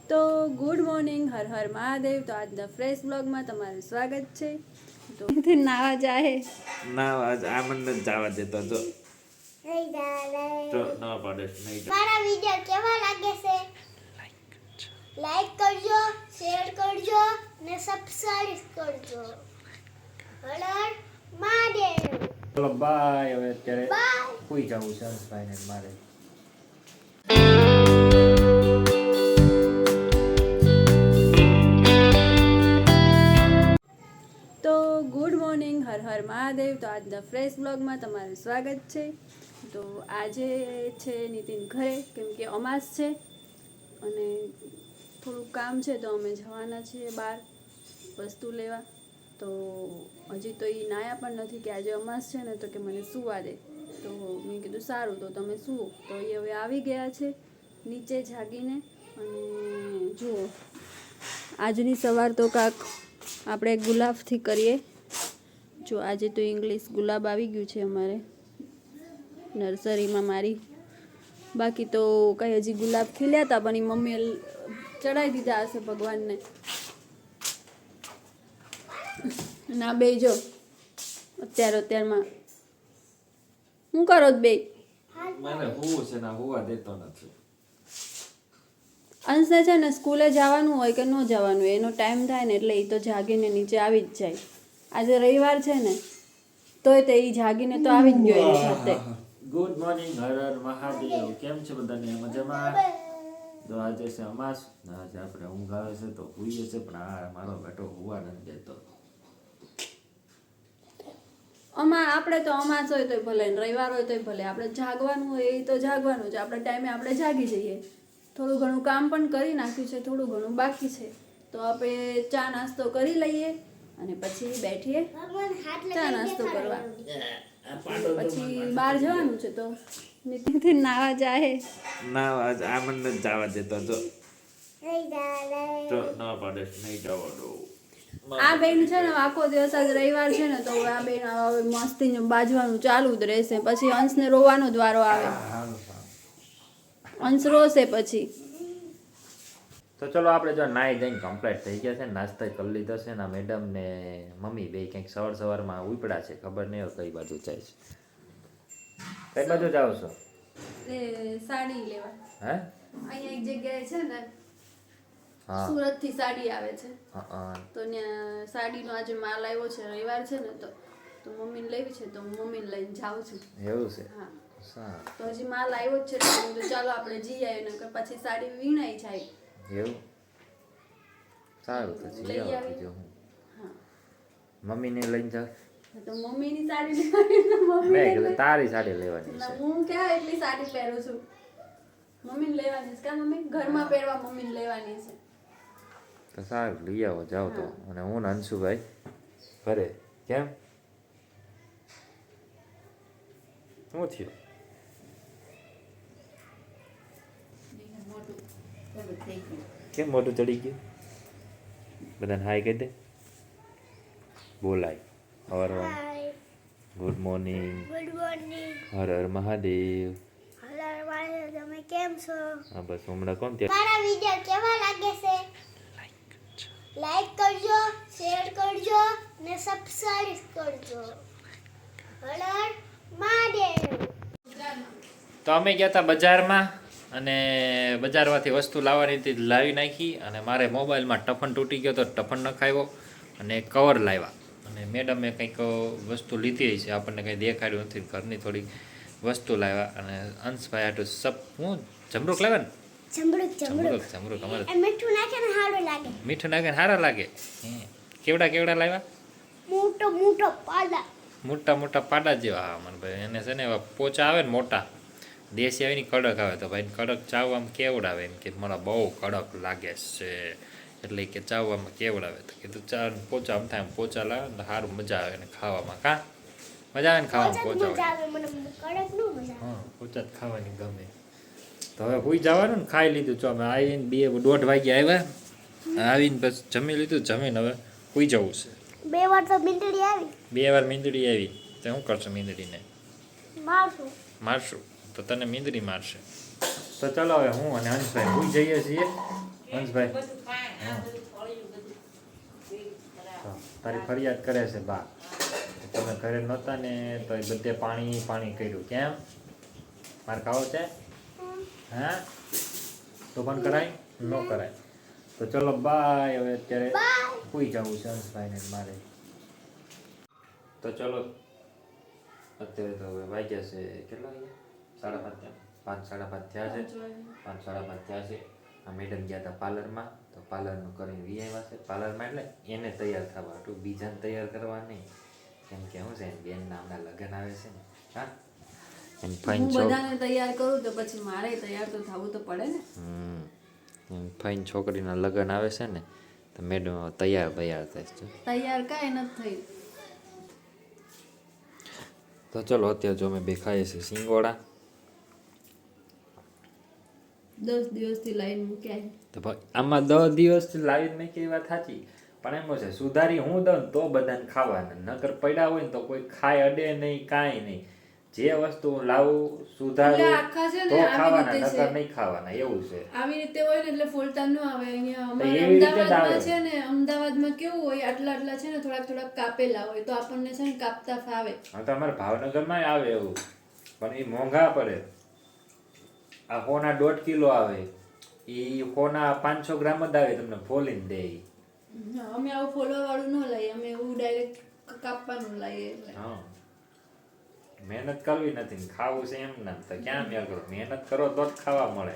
તો good morning, Har Har Mahadev. તો આજના ફ્રેશ બ્લોગમાં તમારું સ્વાગત છે। તો નાવા જાય ના આ મને જવા દેતો જો ના પાડે નહીં મારા વિડિયો કેવા લાગે છે લાઈક કરજો, શેર કરજો ને સબસ્ક્રાઇબ કરજો। હર મહાદેવ। ચલો બાય। હવે અત્યારે કોઈ જવું છે ભાઈ ને મારે। તો ગુડ મોર્નિંગ, હર હર મહાદેવ। તો આજના ફ્રેશ બ્લોગમાં તમારું સ્વાગત છે। તો આજે છે નીતિન ઘરે, કેમ કે અમાસ છે અને થોડું કામ છે, તો અમે જવાના છીએ બહાર વસ્તુ લેવા। તો હજી તો એ નાયા પણ નથી કે આજે અમાસ છે ને, તો કે મને સૂવા દે। તો મેં કીધું સારું, તો તમે સૂવો। તો એ હવે આવી ગયા છે નીચે જાગીને। અને જુઓ આજની સવાર તો કાંક આપણે ગુલાબથી કરીએ। જો આજે તો ઇંગ્લિશ ગુલાબ આવી ગયું છે અમારે નર્સરીમાં મારી। બાકી તો કંઈ હજી ગુલાબ ખીલ્યા હતા, પણ એ મમ્મીએ ચડાવી દીધા હશે ભગવાનને। ના બે જો અત્યારમાં શું કરો બે? મને હું છે ના હોવા દેતો નથી। અંશને છે ને સ્કૂલે જવાનું હોય કે ન જવાનું હોય, એનો ટાઈમ થાય ને એટલે એ તો જાગીને નીચે આવી જ જાય। આજે રવિવાર છે ને, તોય તે એ જાગીને તો આવી જ ગયો એની સાથે। Good morning, Har Har Mahadev. કેમ છે બધાને મજામાં? તો આજે છે અમાસ, આજે આપણે ઊંઘ આવે છે તો હોઈએ છે, પણ આ મારો બેટો હોવા નથી દેતો। આપણે તો અમાસ હોય તોય ભલે, રવિવાર હોય તોય ભલે, આપણે જાગવાનું હોય એ તો જાગવાનું જ। આપણે ટાઈમે આપણે જાગી જઈએ। થોડું ઘણું કામ પણ કરી નાખ્યું છે, થોડું ઘણું બાકી છે। તો આપણે ચા નાસ્તો કરી લઈએ અને પછી બેઠીએ ચા નાસ્તો કરવા। પછી બહાર જવાનું છે, તો નીતિન નાવા જાય ના આ મને જવા દેતો જો ના પાડે નહીં જવા દો। આ બેન છે ને આખો દિવસ આજ રવિવાર છે ને, તો આ બેન હવે મસ્તી બાજવાનું ચાલુ જ રહેશે। પછી અંશને રોવાનો જ વારો આવે, અંશ રોશે પછી। તો ચલો આપણે જો નાઈ જઈને કમ્પ્લીટ થઈ ગયા છે, નાસ્તો કરી લીધો છે ને મેડમ ને મમ્મી બે કંઈક સવારમાં ઉપડા છે, ખબર નહીં કઈ બાજુ જાય છે। કઈ બાજુ જાવ છો? એ સાડી લેવા હે અહીંયા એક જગ્યાએ છે ને, હા સુરત થી સાડી આવે છે, હા તો ત્યાં સાડીનો આજે માલ આવ્યો છે, રવિવાર છે ને, તો મમ્મીને લેવી છે, તો હું મમ્મીને લઈને જાઉં છું। એવું છે? હા, સારું। તો હજી માલ આવ્યો જ છે, તો મેં કીધું ચાલો આપણે જઈ આવીએ, નકર પછી સાડી વીણાઈ જાય। એવું સારું, તો લઈ જઈ આવો આવી। બીજું હું હા, મમ્મીને લઈને જાવ। તો મમ્મીની સાડી લેવાની તો મેં મમ્મીને કીધું તારી સાડી લેવાની ના, છે। હું ક્યાં એટલી સાડી પહેરું છું? મમ્મીને લેવાની છે કા મમ્મી? ઘરમાં પહેરવા મમ્મીને લેવાની છે। તો સારું, લઈ આવો જાઓ તો। અને હું ને અંશુભાઈ ઘરે। કેમ શું થયું? કેમ મોઢું ચડી ગયું? બધાને હાય કહી દે, બોલાય। હર good morning, good morning. Har Har Mahadev. હર મહાદેવ। તમે કેમ છો? હા બસ હમણાં કોણ ત્યાં મારા વિડિયો કેવા લાગે છે લાઈક કરજો, શેર કરજો ને સબસ્ક્રાઇબ કરજો। હર મહાદેવ। તો અમે ગયા હતા બજારમાં, અને બજારમાંથી વસ્તુ લાવવાની હતી, લાવી નાખી। અને મારે મોબાઈલમાં ટફન તૂટી ગયો તો ટફન નખાવ્યો અને કવર લાવ્યા। અને મેડમે કંઈક વસ્તુ લીધી છે, આપણને કંઈ દેખાડ્યું નથી, ઘરની થોડી વસ્તુ લાવ્યા। અને અંશભાઈ હાટું હું જમરૂક લાવ્યા ને, જમરૂક અમારે મીઠું નાખે ને સારું લાગે। મીઠું નાખે સારા લાગે। કેવડા લાવ્યા? મોટો પાડા। મોટા પાડા જેવા। હા મને ભાઈ એને છે ને એવા પોચા આવે ને મોટા, દેશી આવે ને કડક આવે, તો ભાઈ કડક ચાવવામાં કેવડાવે, એમ કે મારા બહુ કડક લાગે છે, એટલે કે ચાવવામાં કેવડાવે। તો કીધું ચા પોચા આમ થાય, આમ પોચા લાવે ને સારું મજા આવે ને ખાવામાં। મજા આવે ને ખાવામાં પોચા હા, પોચા જ ખાવાની ગમે। તો હવે હુઈ જવાનું ને, ખાઈ લીધું છો અમે આવીને 2-1:30 વાગે આવ્યા, આવીને બસ જમી લીધું, જમીને હવે હુઈ જવું છે। 2 વાર તો મીંદડી આવી। 2 વાર મીંદડી આવી, તો શું કરશો મીંદડીને? મારશું તો તને મીંદડી મારશે। તો ચલો હવે હું અને અંશભાઈ હુઈ જઈએ છીએ, હંસભાઈ હા, તારી ફરિયાદ કરે છે બા તમે ઘરે નહોતા ને તો એ બધે પાણી પાણી કર્યું કેમ મારે ખાવો છે હા તો પણ કરાય ન કરાય તો ચલો બાય હવે અત્યારે કોઈ જવું છે હંસભાઈને ને મારે તો ચલો અત્યારે તો હવે વાગ્યા છે કેટલા વાગ્યા 5:30 થયા 5:30 થયા છે આ મેડમ ગયા હતા પાર્લરમાં તો પાર્લરનું કરીને વી આવ્યા છે પાર્લરમાં એટલે એને તૈયાર થવા હતું બીજાને તૈયાર કરવા નહીં કેમ કે શું છે બેનના હમણાં લગ્ન આવે છે ને હા એમ ફાઇન હું બધાને તૈયાર કરું તો પછી મારે તૈયાર તો થવું તો પડે ને એમ ફાઇન છોકરીના લગ્ન આવે છે ને તો મેડમ તૈયાર થાય છે તૈયાર કાંઈ નથી થઈ તો ચલો અત્યારે જો અમે બે ખાઈએ છીએ સિંગોડા 10 દિવસથી લાઈન મૂક્યા તો ભાઈ આમાં 10 દિવસથી લાવીને મેં કેવી વાત સાચી પણ એમ છે સુધારી હું દઉં ને તો બધાને ખાવાના નકર પડ્યા હોય ને તો કોઈ ખાય અડે નહીં કાંઈ નહીં જે વસ્તુ હું લાવું સુધારું એટલે આખા છે ને તો આવી ખાવાના રીતે નકર છે. નહીં ખાવાના એવું છે આવી રીતે હોય ને એટલે ફોલતા ન આવે અહીંયા તો અમારે એવી રીતે જ અમદાવાદમાં આવે. છે ને અમદાવાદમાં કેવું હોય આટલા આટલા છે ને થોડાક કાપેલા હોય તો આપણને છે ને કાપતા ફાવે હા તો અમારે ભાવનગરમાં આવે એવું પણ એ મોંઘા પડે આ હોના 1.5 કિલો આવે એ હોના 500 ગ્રામ જ આવે તમને ફોલીને દે ઈ. હા, અમે આવું ફોલવા વાળું ન લઈએ અમે એવું ડાયરેક્ટ કાપવાનું લઈએ એટલે હા મહેનત કરવી નથી ને ખાવું છે એમ ના તો ક્યાં મેળ કરો મહેનત કરો તો જ ખાવા મળે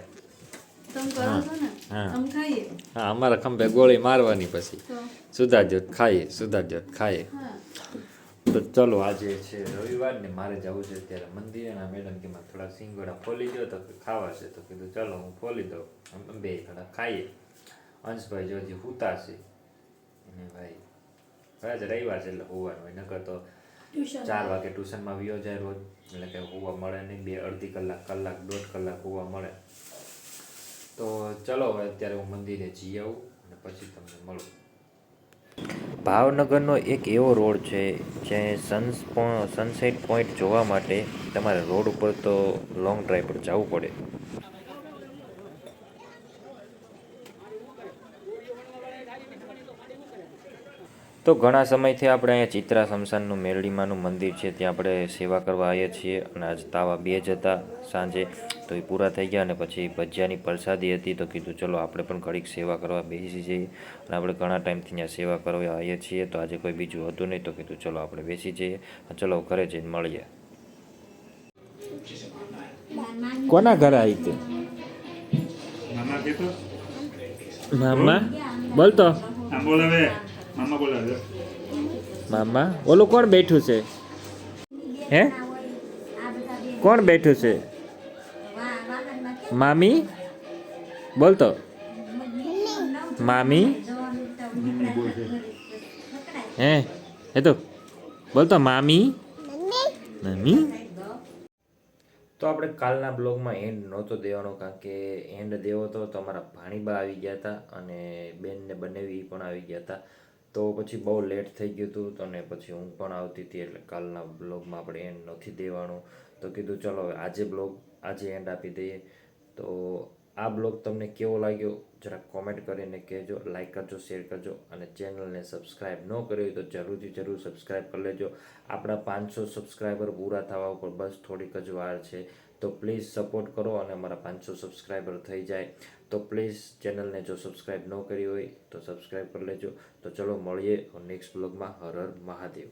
તમે કરો છો ને હા. અમે ખાઈએ હા અમારા ખંભે ગોળી મારવાની પછી તો સુધારજો ખાઈએ હા તો ચલો આજે છે રવિવાર ને મારે જવું છે ત્યારે મંદિરે ના મેડમ કે મારે થોડા સિંગોડા ફોલી દો તો કે ખાવા છે તો કીધું ચલો હું ફોલી દઉં અમે બે થોડા ખાઈએ અંશભાઈ જો હજી હુતા છે અને ભાઈ આજ રવિવાર છે એટલે હોવાનું હોય નકર તો ટ્યુશન 4 વાગે ટ્યુશનમાં વિયો જાય રોજ એટલે કે હોવા મળે નહીં 2 અડધી કલાક 1.5 કલાક હોવા મળે તો ચલો હવે અત્યારે હું મંદિરે જઈ આવું અને પછી તમને મળું ભાવનગરનો એક એવો રોડ છે જે સનસેટ પોઈન્ટ જોવા માટે તમારે રોડ ઉપર તો લોંગ ડ્રાઈવ પર જવું પડે તો ઘણા સમયથી આપણે અહીંયા ચિત્રા શમશાનનું મેરડીમાનું મંદિર છે ત્યાં આપણે સેવા કરવા આવીએ છીએ અને આજ તાવા 2 જ હતા સાંજે તો એ પૂરા થઈ ગયા અને પછી ભજીયાની પ્રસાદી હતી તો કીધું ચલો આપણે પણ ઘડીક સેવા કરવા બેસી જઈએ અને આપણે ઘણા ટાઈમથી ત્યાં સેવા કરવા આવીએ છીએ તો આજે કોઈ બીજું હતું નહીં તો કીધું ચલો આપણે બેસી જઈએ ચલો ઘરે જઈને મળીએ કોના ઘરે આવી તે મામા કેતો મામા બોલતો આમ બોલાવે મામા બોલાવે મામા ઓલું કોણ બેઠું છે હે કોણ બેઠું છે મામી બોલતો મામી હે એ તો બોલતો મામી મમ્મી તો આપણે કાલના બ્લોગમાં એન્ડ નહોતો દેવાનો કારણ કે એન્ડ દેવો તો અમારા ભાણીબા આવી ગયા હતા અને બેનને બનેવી પણ આવી ગયા હતા તો પછી બહુ લેટ થઈ ગયું હતું તો ને પછી ઊંઘ પણ આવતી હતી એટલે કાલના બ્લોગમાં આપણે એન્ડ નથી દેવાનું તો કીધું ચલો હવે આજે એન્ડ આપી દઈએ તો આ બ્લોગ તમને કેવો લાગ્યો જરા કોમેન્ટ કરીને કહેજો લાઈક કરજો શેર કરજો અને ચેનલને સબસ્ક્રાઈબ ન કરી હોય તો જરૂર સબસ્ક્રાઈબ કરી લેજો આપણા 500 સબસ્ક્રાઈબર પૂરા થવા ઉપર બસ થોડીક જ વાર છે તો પ્લીઝ સપોર્ટ કરો અને અમારા 500 સબસ્ક્રાઈબર થઈ જાય તો પ્લીઝ ચેનલને જો સબસ્ક્રાઈબ ન કરી હોય તો સબસ્ક્રાઈબ કરી લેજો તો ચલો મળીએ નેક્સ્ટ બ્લોગમાં હર હર મહાદેવ